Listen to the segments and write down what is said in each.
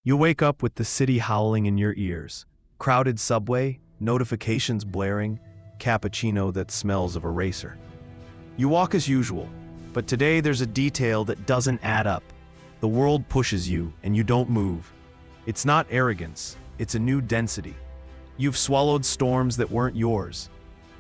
You wake up with the city howling in your ears. Crowded subway, notifications blaring, cappuccino that smells of a racer. You walk as usual, but today there's a detail that doesn't add up. The world pushes you and you don't move. It's not arrogance, it's a new density. You've swallowed storms that weren't yours.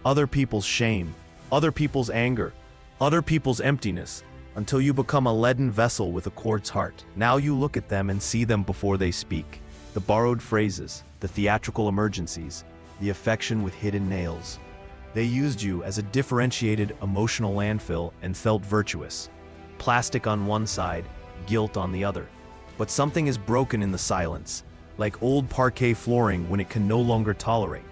Other people's shame, other people's anger, other people's emptiness, until you become a leaden vessel with a quartz heart. Now you look at them and see them before they speak. The borrowed phrases, the theatrical emergencies, the affection with hidden nails. They used you as a differentiated emotional landfill and felt virtuous. Plastic on one side, guilt on the other. But something is broken in the silence, like old parquet flooring when it can no longer tolerate.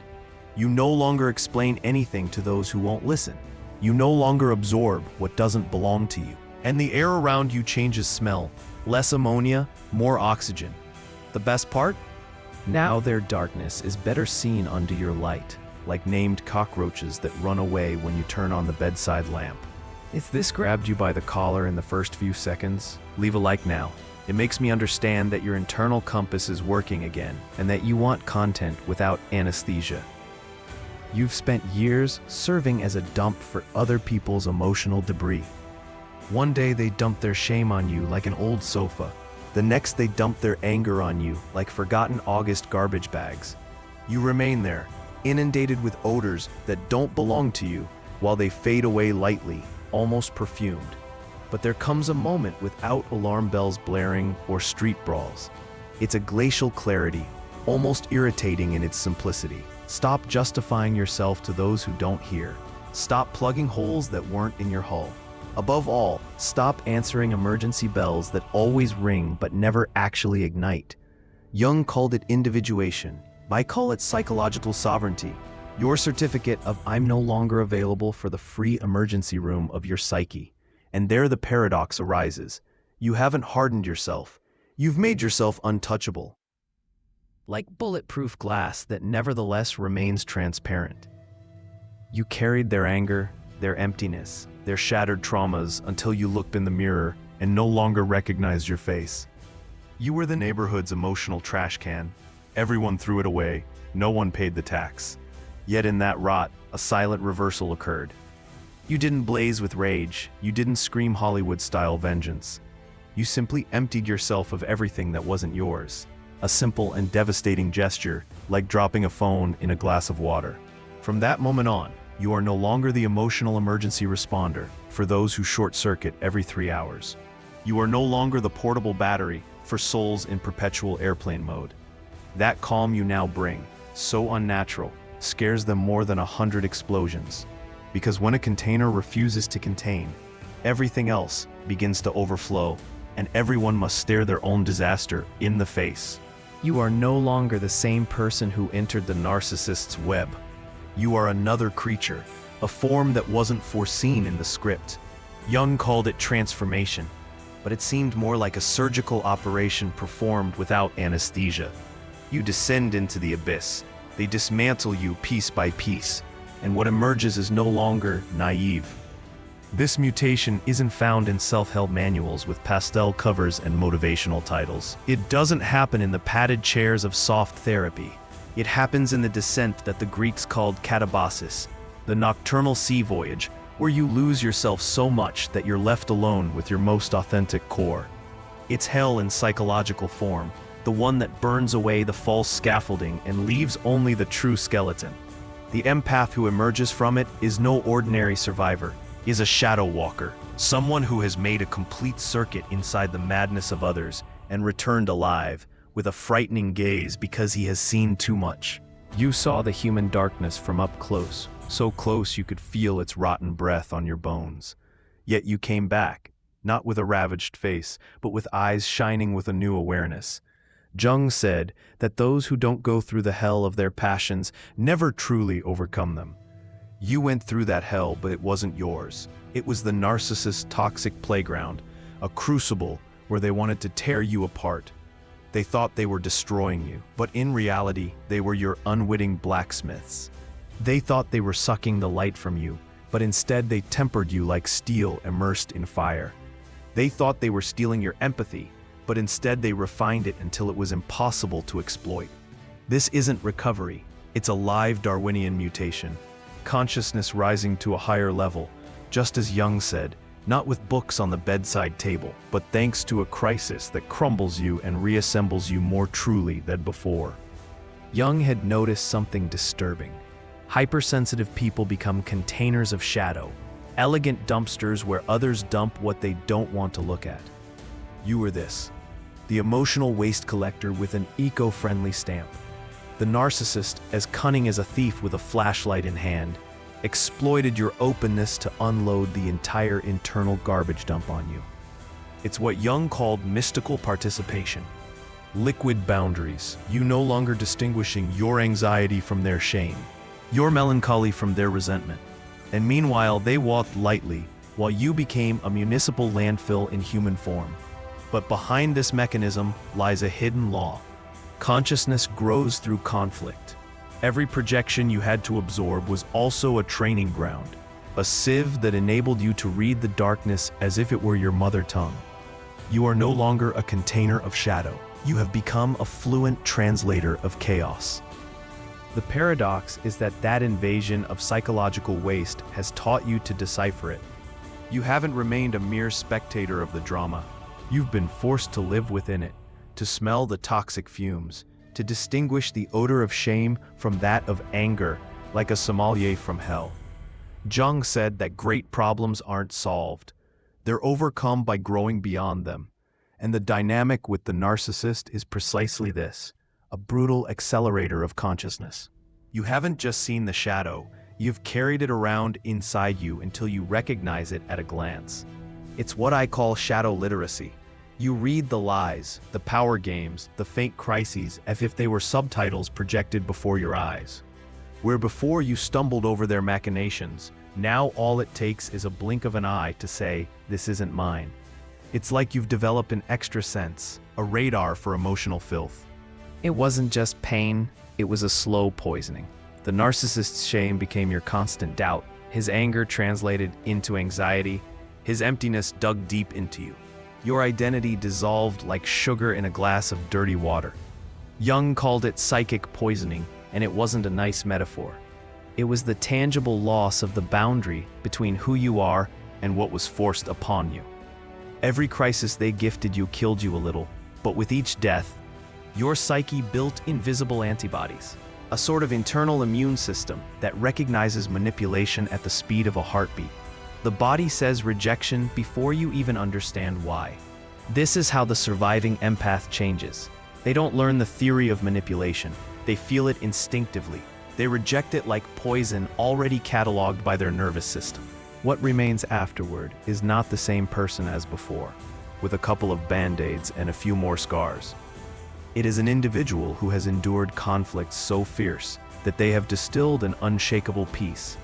You no longer explain anything to those who won't listen. You no longer absorb what doesn't belong to you. And the air around you changes smell. Less ammonia, more oxygen. The best part? Now their darkness is better seen under your light, like named cockroaches that run away when you turn on the bedside lamp. If this grabbed you by the collar in the first few seconds, leave a like now. It makes me understand that your internal compass is working again, and that you want content without anesthesia. You've spent years serving as a dump for other people's emotional debris. One day they dump their shame on you like an old sofa. The next they dump their anger on you like forgotten August garbage bags. You remain there, inundated with odors that don't belong to you, while they fade away lightly, almost perfumed. But there comes a moment without alarm bells blaring or street brawls. It's a glacial clarity, almost irritating in its simplicity. Stop justifying yourself to those who don't hear. Stop plugging holes that weren't in your hull. Above all, stop answering emergency bells that always ring but never actually ignite. Jung called it individuation. I call it psychological sovereignty. Your certificate of I'm no longer available for the free emergency room of your psyche. And there the paradox arises. You haven't hardened yourself. You've made yourself untouchable. Like bulletproof glass that nevertheless remains transparent. You carried their anger, their emptiness, their shattered traumas until you looked in the mirror and no longer recognized your face. You were the neighborhood's emotional trash can. Everyone threw it away. No one paid the tax. Yet in that rot, a silent reversal occurred. You didn't blaze with rage. You didn't scream Hollywood-style vengeance. You simply emptied yourself of everything that wasn't yours. A simple and devastating gesture, like dropping a phone in a glass of water. From that moment on, you are no longer the emotional emergency responder for those who short-circuit every 3 hours. You are no longer the portable battery for souls in perpetual airplane mode. That calm you now bring, so unnatural, scares them more than 100 explosions. Because when a container refuses to contain, everything else begins to overflow, and everyone must stare their own disaster in the face. You are no longer the same person who entered the narcissist's web. You are another creature, a form that wasn't foreseen in the script. Jung called it transformation, but it seemed more like a surgical operation performed without anesthesia. You descend into the abyss. They dismantle you piece by piece, and what emerges is no longer naive. This mutation isn't found in self-help manuals with pastel covers and motivational titles. It doesn't happen in the padded chairs of soft therapy. It happens in the descent that the Greeks called katabasis, the nocturnal sea voyage, where you lose yourself so much that you're left alone with your most authentic core. It's hell in psychological form, the one that burns away the false scaffolding and leaves only the true skeleton. The empath who emerges from it is no ordinary survivor, is a shadow walker, someone who has made a complete circuit inside the madness of others and returned alive, with a frightening gaze because he has seen too much. You saw the human darkness from up close, so close you could feel its rotten breath on your bones. Yet you came back, not with a ravaged face, but with eyes shining with a new awareness. Jung said that those who don't go through the hell of their passions never truly overcome them. You went through that hell, but it wasn't yours. It was the narcissist's toxic playground, a crucible where they wanted to tear you apart. They thought they were destroying you, but in reality, they were your unwitting blacksmiths. They thought they were sucking the light from you, but instead they tempered you like steel immersed in fire. They thought they were stealing your empathy, but instead they refined it until it was impossible to exploit. This isn't recovery, it's a live Darwinian mutation. Consciousness rising to a higher level, just as Jung said, not with books on the bedside table, but thanks to a crisis that crumbles you and reassembles you more truly than before. Jung had noticed something disturbing. Hypersensitive people become containers of shadow, elegant dumpsters where others dump what they don't want to look at. You were this, the emotional waste collector with an eco-friendly stamp. The narcissist, as cunning as a thief with a flashlight in hand, exploited your openness to unload the entire internal garbage dump on you. It's what Jung called mystical participation. Liquid boundaries, you no longer distinguishing your anxiety from their shame, your melancholy from their resentment. And meanwhile, they walked lightly, while you became a municipal landfill in human form. But behind this mechanism lies a hidden law. Consciousness grows through conflict. Every projection you had to absorb was also a training ground, a sieve that enabled you to read the darkness as if it were your mother tongue. You are no longer a container of shadow. You have become a fluent translator of chaos. The paradox is that invasion of psychological waste has taught you to decipher it. You haven't remained a mere spectator of the drama. You've been forced to live within it, to smell the toxic fumes, to distinguish the odor of shame from that of anger, like a sommelier from hell. Jung said that great problems aren't solved. They're overcome by growing beyond them. And the dynamic with the narcissist is precisely this, a brutal accelerator of consciousness. You haven't just seen the shadow, you've carried it around inside you until you recognize it at a glance. It's what I call shadow literacy. You read the lies, the power games, the faint crises as if they were subtitles projected before your eyes. Where before you stumbled over their machinations, now all it takes is a blink of an eye to say, "This isn't mine." It's like you've developed an extra sense, a radar for emotional filth. It wasn't just pain, it was a slow poisoning. The narcissist's shame became your constant doubt. His anger translated into anxiety. His emptiness dug deep into you. Your identity dissolved like sugar in a glass of dirty water. Jung called it psychic poisoning, and it wasn't a nice metaphor. It was the tangible loss of the boundary between who you are and what was forced upon you. Every crisis they gifted you killed you a little, but with each death, your psyche built invisible antibodies, a sort of internal immune system that recognizes manipulation at the speed of a heartbeat. The body says rejection before you even understand why. This is how the surviving empath changes. They don't learn the theory of manipulation. They feel it instinctively. They reject it like poison already cataloged by their nervous system. What remains afterward is not the same person as before, with a couple of band-aids and a few more scars. It is an individual who has endured conflicts so fierce that they have distilled an unshakable peace.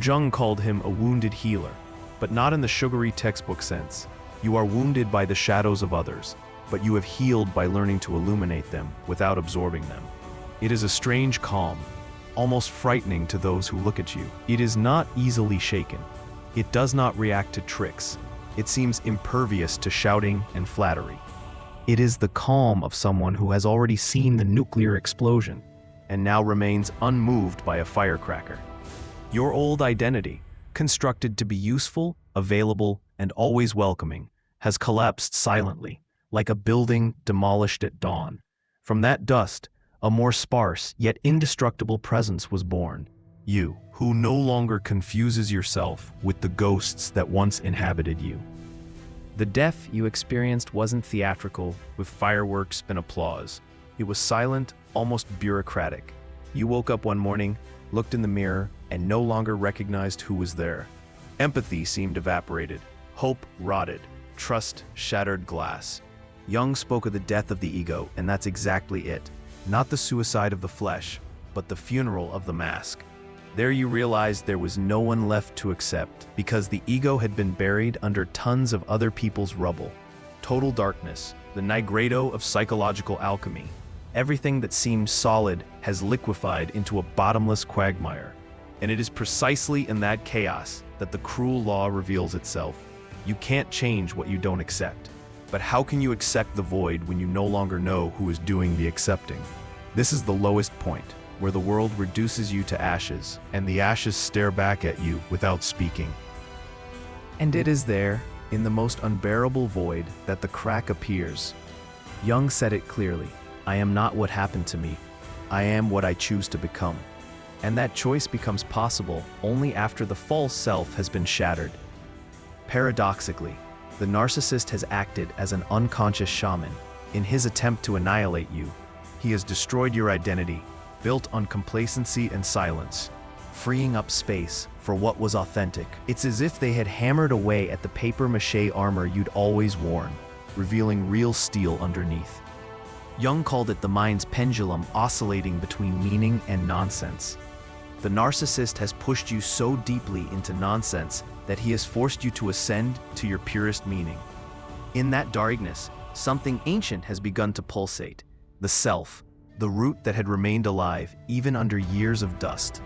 Jung called him a wounded healer, but not in the sugary textbook sense. You are wounded by the shadows of others, but you have healed by learning to illuminate them without absorbing them. It is a strange calm, almost frightening to those who look at you. It is not easily shaken. It does not react to tricks. It seems impervious to shouting and flattery. It is the calm of someone who has already seen the nuclear explosion and now remains unmoved by a firecracker. Your old identity, constructed to be useful, available, and always welcoming, has collapsed silently, like a building demolished at dawn. From that dust, a more sparse yet indestructible presence was born. You, who no longer confuses yourself with the ghosts that once inhabited you. The death you experienced wasn't theatrical, with fireworks and applause. It was silent, almost bureaucratic. You woke up one morning, looked in the mirror, and no longer recognized who was there. Empathy seemed evaporated. Hope rotted. Trust shattered glass. Jung spoke of the death of the ego, and that's exactly it. Not the suicide of the flesh, but the funeral of the mask. There you realized there was no one left to accept, because the ego had been buried under tons of other people's rubble. Total darkness, the nigredo of psychological alchemy. Everything that seemed solid has liquefied into a bottomless quagmire. And it is precisely in that chaos that the cruel law reveals itself. You can't change what you don't accept. But how can you accept the void when you no longer know who is doing the accepting? This is the lowest point, where the world reduces you to ashes, and the ashes stare back at you without speaking. And it is there, in the most unbearable void, that the crack appears. Jung said it clearly, "I am not what happened to me. I am what I choose to become." And that choice becomes possible only after the false self has been shattered. Paradoxically, the narcissist has acted as an unconscious shaman. In his attempt to annihilate you, he has destroyed your identity, built on complacency and silence, freeing up space for what was authentic. It's as if they had hammered away at the papier-mâché armor you'd always worn, revealing real steel underneath. Jung called it the mind's pendulum oscillating between meaning and nonsense. The narcissist has pushed you so deeply into nonsense that he has forced you to ascend to your purest meaning. In that darkness, something ancient has begun to pulsate, the self, the root that had remained alive even under years of dust.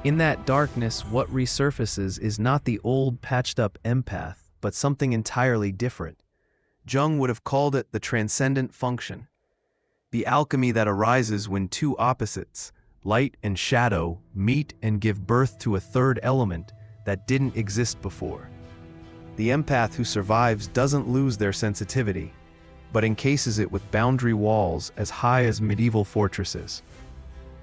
In that darkness, what resurfaces is not the old patched-up empath, but something entirely different. Jung would have called it the transcendent function, the alchemy that arises when two opposites, light and shadow, meet and give birth to a third element that didn't exist before. The empath who survives doesn't lose their sensitivity, but encases it with boundary walls as high as medieval fortresses.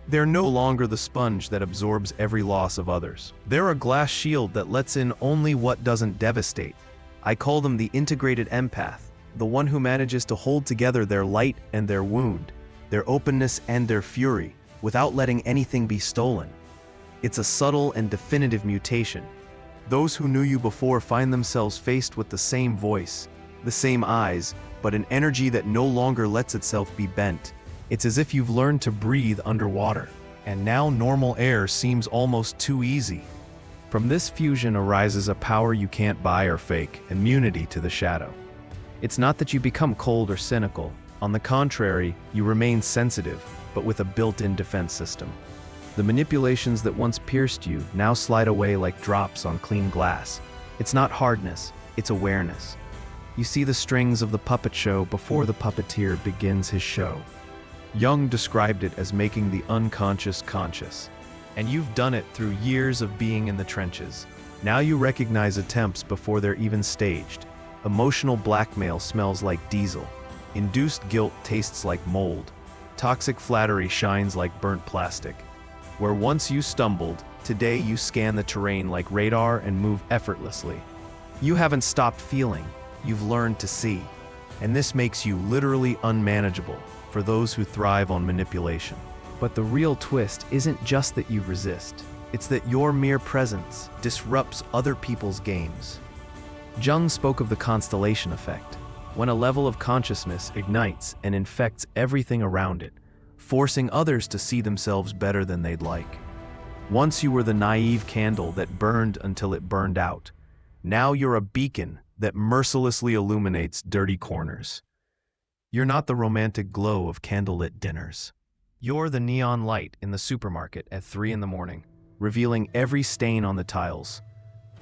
They're no longer the sponge that absorbs every loss of others. They're a glass shield that lets in only what doesn't devastate. I call them the integrated empath, the one who manages to hold together their light and their wound, their openness and their fury, without letting anything be stolen. It's a subtle and definitive mutation. Those who knew you before find themselves faced with the same voice, the same eyes, but an energy that no longer lets itself be bent. It's as if you've learned to breathe underwater, and now normal air seems almost too easy. From this fusion arises a power you can't buy or fake, immunity to the shadow. It's not that you become cold or cynical. On the contrary, you remain sensitive, but with a built-in defense system. The manipulations that once pierced you now slide away like drops on clean glass. It's not hardness, it's awareness. You see the strings of the puppet show before the puppeteer begins his show. Jung described it as making the unconscious conscious. And you've done it through years of being in the trenches. Now you recognize attempts before they're even staged. Emotional blackmail smells like diesel. Induced guilt tastes like mold. Toxic flattery shines like burnt plastic. Where once you stumbled, today you scan the terrain like radar and move effortlessly. You haven't stopped feeling, you've learned to see. And this makes you literally unmanageable for those who thrive on manipulation. But the real twist isn't just that you resist, it's that your mere presence disrupts other people's games. Jung spoke of the constellation effect, when a level of consciousness ignites and infects everything around it, forcing others to see themselves better than they'd like. Once you were the naive candle that burned until it burned out. Now you're a beacon that mercilessly illuminates dirty corners. You're not the romantic glow of candlelit dinners. You're the neon light in the supermarket at 3 in the morning, revealing every stain on the tiles.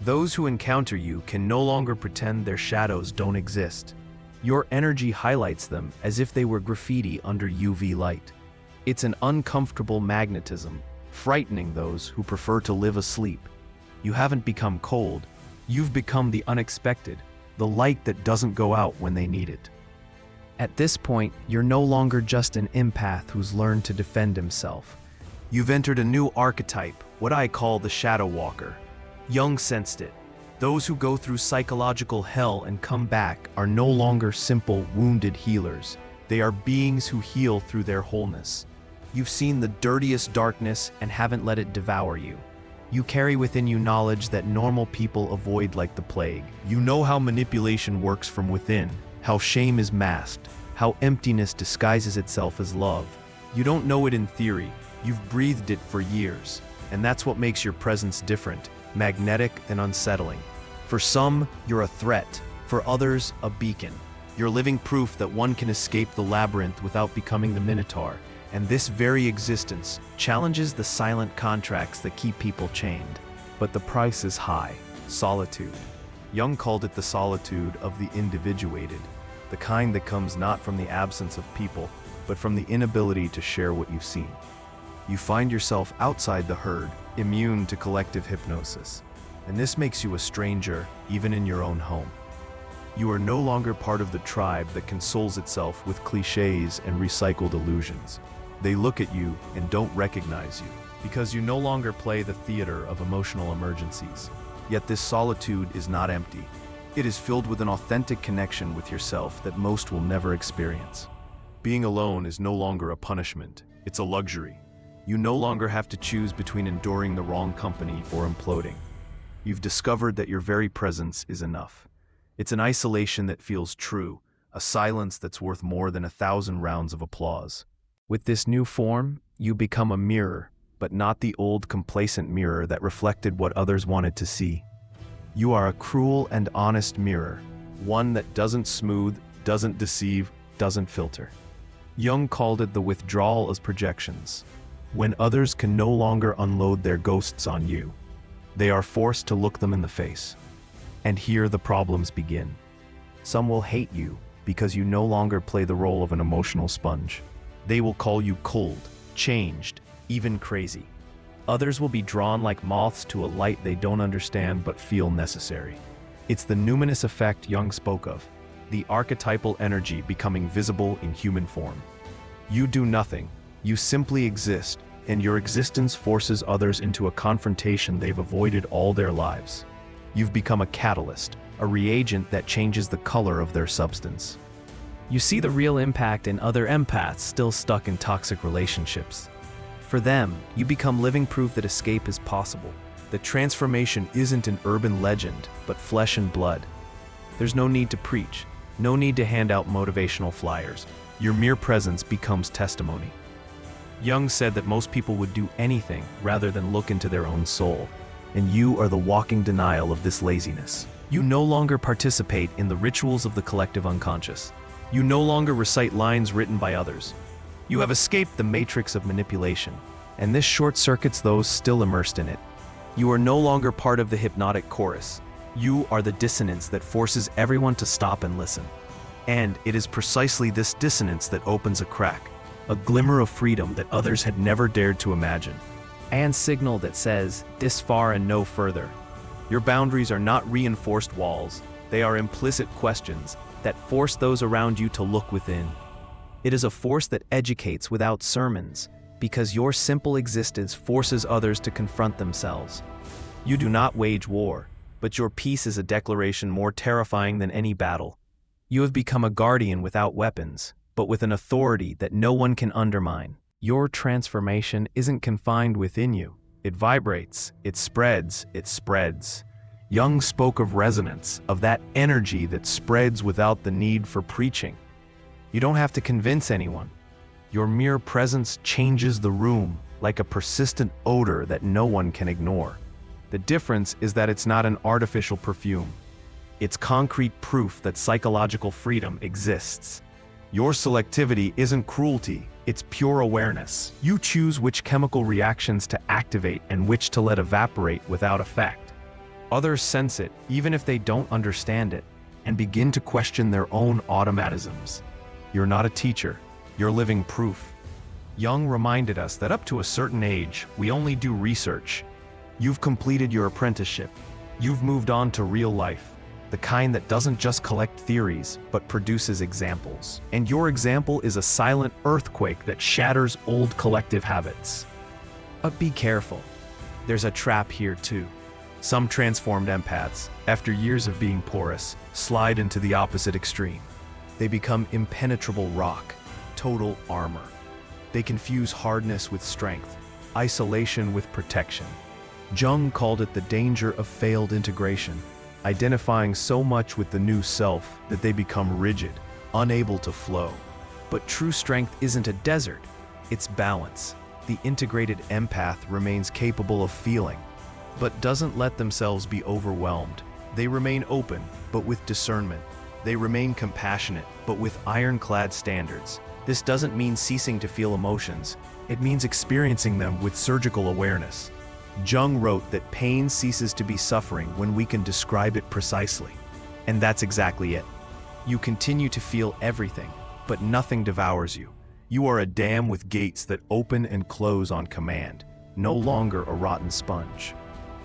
Those who encounter you can no longer pretend their shadows don't exist. Your energy highlights them as if they were graffiti under UV light. It's an uncomfortable magnetism, frightening those who prefer to live asleep. You haven't become cold, you've become the unexpected, the light that doesn't go out when they need it. At this point, you're no longer just an empath who's learned to defend himself. You've entered a new archetype, what I call the shadow walker. Jung sensed it. Those who go through psychological hell and come back are no longer simple, wounded healers. They are beings who heal through their wholeness. You've seen the dirtiest darkness and haven't let it devour you. You carry within you knowledge that normal people avoid like the plague. You know how manipulation works from within, how shame is masked, how emptiness disguises itself as love. You don't know it in theory, you've breathed it for years, and that's what makes your presence different, magnetic and unsettling. For some, you're a threat, for others, a beacon. You're living proof that one can escape the labyrinth without becoming the minotaur, and this very existence challenges the silent contracts that keep people chained. But the price is high, solitude. Jung called it the solitude of the individuated. the kind that comes not from the absence of people, but from the inability to share what you've seen. You find yourself outside the herd, immune to collective hypnosis, and this makes you a stranger even in your own home. You are no longer part of the tribe that consoles itself with cliches and recycled illusions. They look at you and don't recognize you, because you no longer play the theater of emotional emergencies. Yet this solitude is not empty. It is filled with an authentic connection with yourself that most will never experience. Being alone is no longer a punishment, it's a luxury. You no longer have to choose between enduring the wrong company or imploding. You've discovered that your very presence is enough. It's an isolation that feels true, a silence that's worth more than 1,000 rounds of applause. With this new form, you become a mirror, but not the old complacent mirror that reflected what others wanted to see. You are a cruel and honest mirror, one that doesn't smooth, doesn't deceive, doesn't filter. Jung called it the withdrawal of projections. When others can no longer unload their ghosts on you, they are forced to look them in the face. And here the problems begin. Some will hate you because you no longer play the role of an emotional sponge. They will call you cold, changed, even crazy. Others will be drawn like moths to a light they don't understand but feel necessary. It's the numinous effect Jung spoke of, the archetypal energy becoming visible in human form. You do nothing, you simply exist, and your existence forces others into a confrontation they've avoided all their lives. You've become a catalyst, a reagent that changes the color of their substance. You see the real impact in other empaths still stuck in toxic relationships. For them, you become living proof that escape is possible. The transformation isn't an urban legend, but flesh and blood. There's no need to preach, no need to hand out motivational flyers. Your mere presence becomes testimony. Jung said that most people would do anything rather than look into their own soul, and you are the walking denial of this laziness. You no longer participate in the rituals of the collective unconscious. You no longer recite lines written by others. You have escaped the matrix of manipulation, and this short-circuits those still immersed in it. You are no longer part of the hypnotic chorus. You are the dissonance that forces everyone to stop and listen. And it is precisely this dissonance that opens a crack, a glimmer of freedom that others had never dared to imagine. And signal that says, this far and no further. Your boundaries are not reinforced walls, they are implicit questions that force those around you to look within. It is a force that educates without sermons, because your simple existence forces others to confront themselves. You do not wage war, but your peace is a declaration more terrifying than any battle. You have become a guardian without weapons, but with an authority that no one can undermine. Your transformation isn't confined within you. It vibrates, it spreads, it spreads. Jung spoke of resonance, of that energy that spreads without the need for preaching. You don't have to convince anyone. Your mere presence changes the room like a persistent odor that no one can ignore. The difference is that it's not an artificial perfume. It's concrete proof that psychological freedom exists. Your selectivity isn't cruelty, it's pure awareness. You choose which chemical reactions to activate and which to let evaporate without effect. Others sense it, even if they don't understand it, and begin to question their own automatisms. You're not a teacher, you're living proof. Jung reminded us that up to a certain age, we only do research. You've completed your apprenticeship. You've moved on to real life, the kind that doesn't just collect theories, but produces examples. And your example is a silent earthquake that shatters old collective habits. But be careful. There's a trap here too. Some transformed empaths, after years of being porous, slide into the opposite extreme. They become impenetrable rock, total armor. They confuse hardness with strength, isolation with protection. Jung called it the danger of failed integration, identifying so much with the new self that they become rigid, unable to flow. But true strength isn't a desert, it's balance. The integrated empath remains capable of feeling, but doesn't let themselves be overwhelmed. They remain open, but with discernment. They remain compassionate, but with ironclad standards. This doesn't mean ceasing to feel emotions. It means experiencing them with surgical awareness. Jung wrote that pain ceases to be suffering when we can describe it precisely. And that's exactly it. You continue to feel everything, but nothing devours you. You are a dam with gates that open and close on command, no longer a rotten sponge.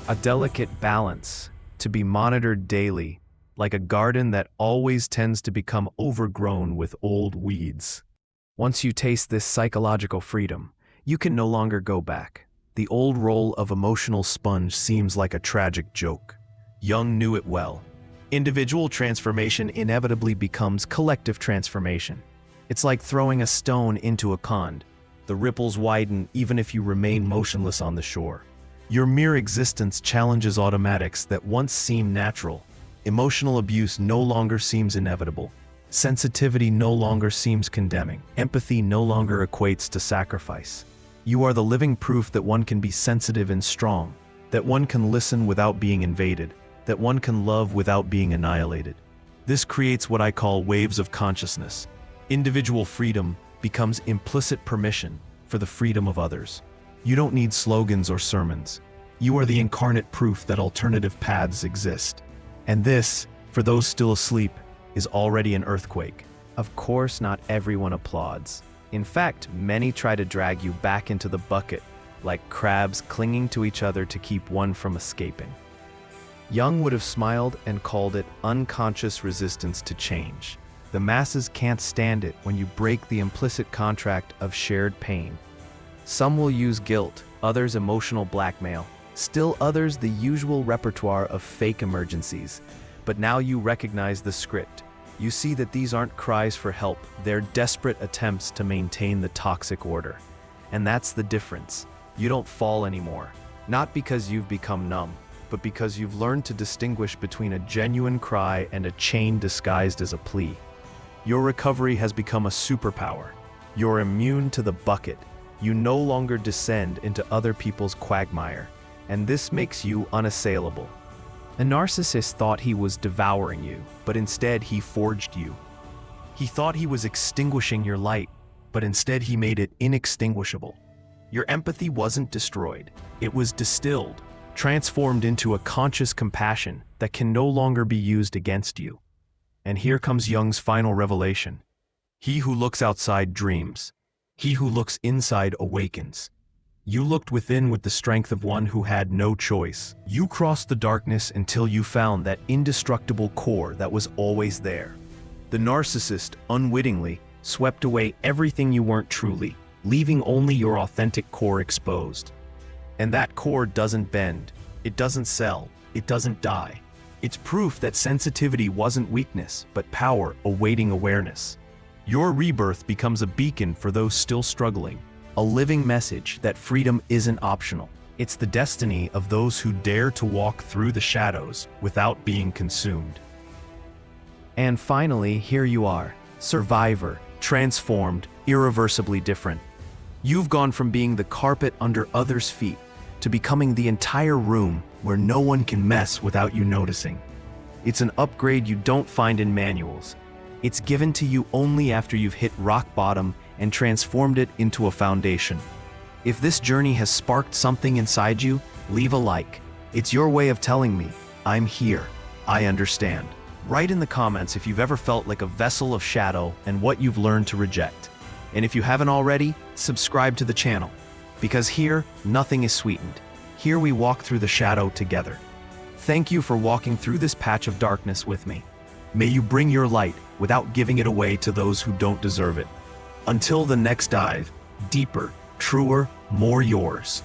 A delicate balance, to be monitored daily, like a garden that always tends to become overgrown with old weeds. Once you taste this psychological freedom, you can no longer go back. The old role of emotional sponge seems like a tragic joke. Jung knew it well. Individual transformation inevitably becomes collective transformation. It's like throwing a stone into a pond. The ripples widen even if you remain motionless on the shore. Your mere existence challenges automatics that once seemed natural. Emotional abuse no longer seems inevitable. Sensitivity no longer seems condemning. Empathy no longer equates to sacrifice. You are the living proof that one can be sensitive and strong, that one can listen without being invaded, that one can love without being annihilated. This creates what I call waves of consciousness. Individual freedom becomes implicit permission for the freedom of others. You don't need slogans or sermons. You are the incarnate proof that alternative paths exist. And this, for those still asleep, is already an earthquake. Of course, not everyone applauds. In fact, many try to drag you back into the bucket, like crabs clinging to each other to keep one from escaping. Jung would have smiled and called it unconscious resistance to change. The masses can't stand it when you break the implicit contract of shared pain. Some will use guilt, others emotional blackmail, still others the usual repertoire of fake emergencies. But now you recognize the script. You see that these aren't cries for help, they're desperate attempts to maintain the toxic order. And that's the difference. You don't fall anymore, not because you've become numb, but because you've learned to distinguish between a genuine cry and a chain disguised as a plea. Your recovery has become a superpower. You're immune to the bucket. You no longer descend into other people's quagmire, and this makes you unassailable. A narcissist thought he was devouring you, but instead he forged you. He thought he was extinguishing your light, but instead he made it inextinguishable. Your empathy wasn't destroyed. It was distilled, transformed into a conscious compassion that can no longer be used against you. And here comes Jung's final revelation. He who looks outside dreams. He who looks inside awakens. You looked within with the strength of one who had no choice. You crossed the darkness until you found that indestructible core that was always there. The narcissist, unwittingly, swept away everything you weren't truly, leaving only your authentic core exposed. And that core doesn't bend, it doesn't sell, it doesn't die. It's proof that sensitivity wasn't weakness, but power awaiting awareness. Your rebirth becomes a beacon for those still struggling, a living message that freedom isn't optional. It's the destiny of those who dare to walk through the shadows without being consumed. And finally, here you are, survivor, transformed, irreversibly different. You've gone from being the carpet under others' feet to becoming the entire room where no one can mess without you noticing. It's an upgrade you don't find in manuals. It's given to you only after you've hit rock bottom and transformed it into a foundation. If this journey has sparked something inside you, leave a like. It's your way of telling me, I'm here, I understand. Write in the comments if you've ever felt like a vessel of shadow and what you've learned to reject. And if you haven't already, subscribe to the channel. Because here, nothing is sweetened. Here we walk through the shadow together. Thank you for walking through this patch of darkness with me. May you bring your light without giving it away to those who don't deserve it. Until the next dive, deeper, truer, more yours.